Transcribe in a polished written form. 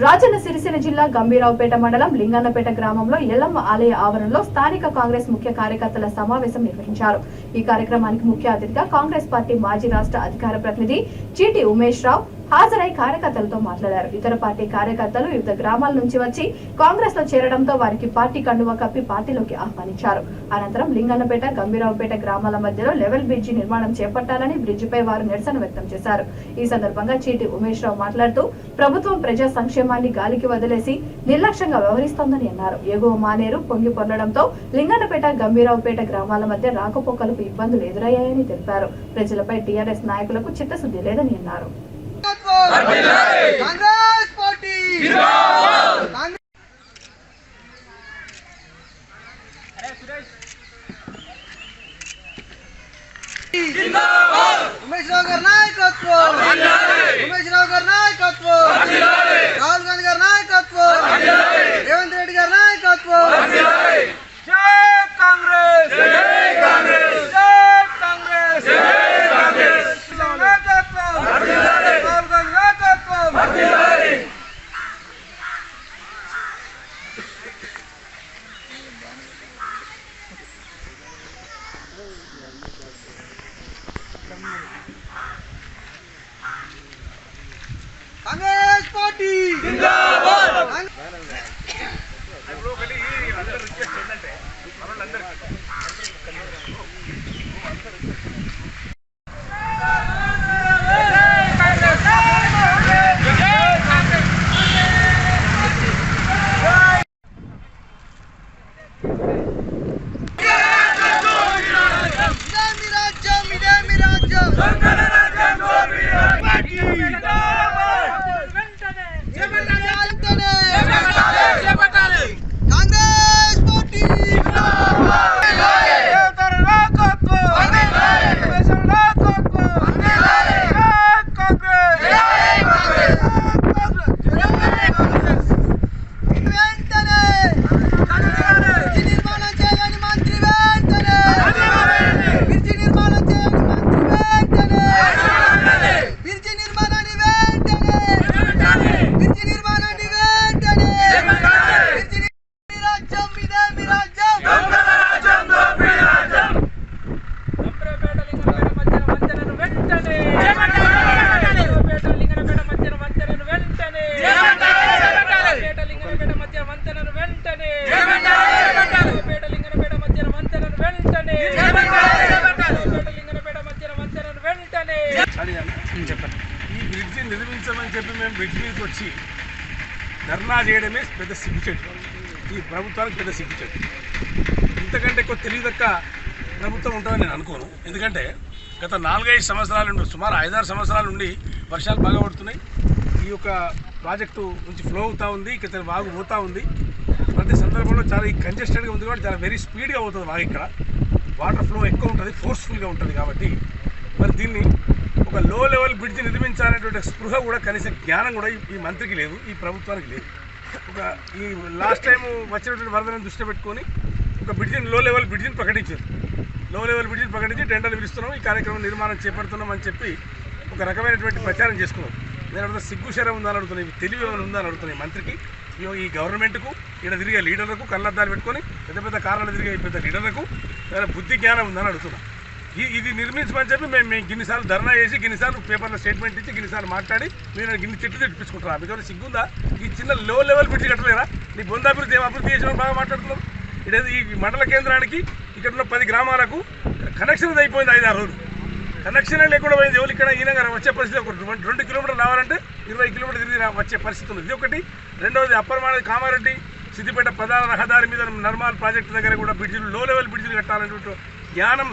రాజన్న సిరిసిల్ల జిల్లా గంభీరావుపేట మండలం లింగన్నపేట గ్రామంలో ఎల్లమ్మ ఆలయ ఆవరణలో స్థానిక కాంగ్రెస్ ముఖ్య కార్యకర్తల సమావేశం నిర్వహించారు. ఈ కార్యక్రమానికి ముఖ్య అతిథిగా కాంగ్రెస్ పార్టీ మాజీ రాష్ట్ర అధికార ప్రతినిధి చీటి ఉమేష్ రావు హాజరై కార్యకర్తలతో మాట్లాడారు. ఇతర పార్టీ కార్యకర్తలు వివిధ గ్రామాల నుంచి వచ్చి కాంగ్రెస్ లో చేరడంతో వారికి పార్టీ కండువా కప్పి పార్టీలోకి ఆహ్వానించారు. అనంతరం లింగన్నపేట గంభీరావుపేట గ్రామాల మధ్యలో లెవెల్ బ్రిడ్జి నిర్మాణం చేపట్టాలని బ్రిడ్జిపై వారు నిరసన వ్యక్తం చేశారు. ఈ సందర్భంగా చీటి ఉమేష్ రావు మాట్లాడుతూ ప్రభుత్వం ప్రజా సంక్షేమాన్ని గాలికి వదిలేసి నిర్లక్ష్యంగా వ్యవహరిస్తోందని అన్నారు. ఎగువ మానేరు పొంగి పొర్లడంతో లింగన్నపేట గంభీరావుపేట గ్రామాల మధ్య రాకపోకలకు ఇబ్బందులు ఎదురయ్యాయని తెలిపారు. ప్రజలపై టీఆర్ఎస్ నాయకులకు చిత్తశుద్ధి లేదని అన్నారు. కాంగ్రెస్ పార్టీ ఉమేష్ రావు గారి నాయకత్వం, ఉమేష్ రావు గారి నాయకత్వం, రాహుల్ గాంధీ గారి నాయకత్వం, రేవంత్ రెడ్డి గారి నాయకత్వం. జై కాంగ్రెస్, జై కాంగ్రెస్, జై కాంగ్రెస్, జై కాంగ్రెస్. కాంగ్రెస్ పార్టీ జిందాబాద్. ఈ బ్రిడ్జి నిర్మించమని చెప్పి మేము బ్రిడ్జ్ మీదకి వచ్చి ధర్నా చేయడమే పెద్ద సిగ్గుచెట్టు. ఈ ప్రభుత్వానికి పెద్ద సిగ్గుచెట్టు. ఇంతకంటే ఎక్కువ తెలియదక్క ప్రభుత్వం ఉంటుందని నేను అనుకోను. ఎందుకంటే గత 4-5 సంవత్సరాల నుండి, సుమారు 5-6 సంవత్సరాల నుండి వర్షాలు బాగా పడుతున్నాయి. ఈ యొక్క ప్రాజెక్టు నుంచి ఫ్లో అవుతూ ఉంది, ఇక్కడ వాగు పోతూ ఉంది. ప్రతి సందర్భంలో చాలా ఈ కంజెస్టెడ్గా ఉంది కాబట్టి చాలా వెరీ స్పీడ్గా అవుతుంది వాగు. ఇక్కడ వాటర్ ఫ్లో ఎక్కువ ఉంటుంది, ఫోర్స్ఫుల్గా ఉంటుంది. కాబట్టి మరి దీన్ని ఒక లో లెవెల్ బ్రిడ్జ్ నిర్మించాలనేటువంటి స్పృహ కూడా, కనీస జ్ఞానం కూడా ఈ మంత్రికి లేదు, ఈ ప్రభుత్వానికి లేదు. ఈ లాస్ట్ టైం వచ్చినటువంటి వరదలను దృష్టిలో పెట్టుకొని ఒక బ్రిడ్జిని, లో లెవెల్ బ్రిడ్జిని ప్రకటించారు. లో లెవెల్ బ్రిడ్జిని ప్రకటించి టెండర్లు పిలుస్తున్నాం, ఈ కార్యక్రమం నిర్మాణం చేపడుతున్నాం అని చెప్పి ఒక రకమైనటువంటి ప్రచారం చేసుకున్నాం. నేను అడుగుతా, సిగ్గు శరం ఉందని అడుగుతున్నాయి, తెలివి ఏమైనా ఉందని అడుగుతున్నాయి మంత్రికి, ఈ గవర్నమెంట్కు, ఇక్కడ తిరిగే లీడర్లకు, కళ్ళద్దాలు పెట్టుకొని పెద్ద పెద్ద కారణాలు తిరిగే పెద్ద లీడర్లకు బుద్ధి జ్ఞానం ఉందని అడుగుతున్నాం. ఇది నిర్మించమని చెప్పి మేము గిన్నిసార్లు ధర్నా చేసి, గిన్నిసార్లు పేపర్లో స్టేట్మెంట్ ఇచ్చి, గిన్నిసార్లు మాట్లాడి మీరు గిన్ని తిట్లు తెప్పించుకుంటారా? మీకు సిగ్గుందా? ఈ చిన్న లో లెవెల్ బ్రిడ్జ్ కట్టలేరా? నీ బొందాభివృద్ధి అభివృద్ధి చేసిన బాగా మాట్లాడుతున్నాం. ఇక్కడ ఈ మండల కేంద్రానికి ఇక్కడ ఉన్న 10 గ్రామాలకు కనెక్షన్ అయిపోయింది. 5-6 రోజులు కనెక్షన్ లేకుండా పోయింది. ఎవరు ఇక్కడ ఈయన వచ్చే పరిస్థితి, ఒక 2 కిలోమీటర్లు రావాలంటే 20 కిలోమీటర్లు తిరిగి వచ్చే పరిస్థితి ఉంది. ఇది ఒకటి. రెండవది, అప్పర్ కామారెడ్డి సిద్దిపేట ప్రధాన రహదారి మీద నర్మాల్ ప్రాజెక్టు దగ్గర కూడా బ్రిడ్జిలు, లో లెవెల్ బ్రిడ్జిలు కట్టాలనేటువంటి జ్ఞానం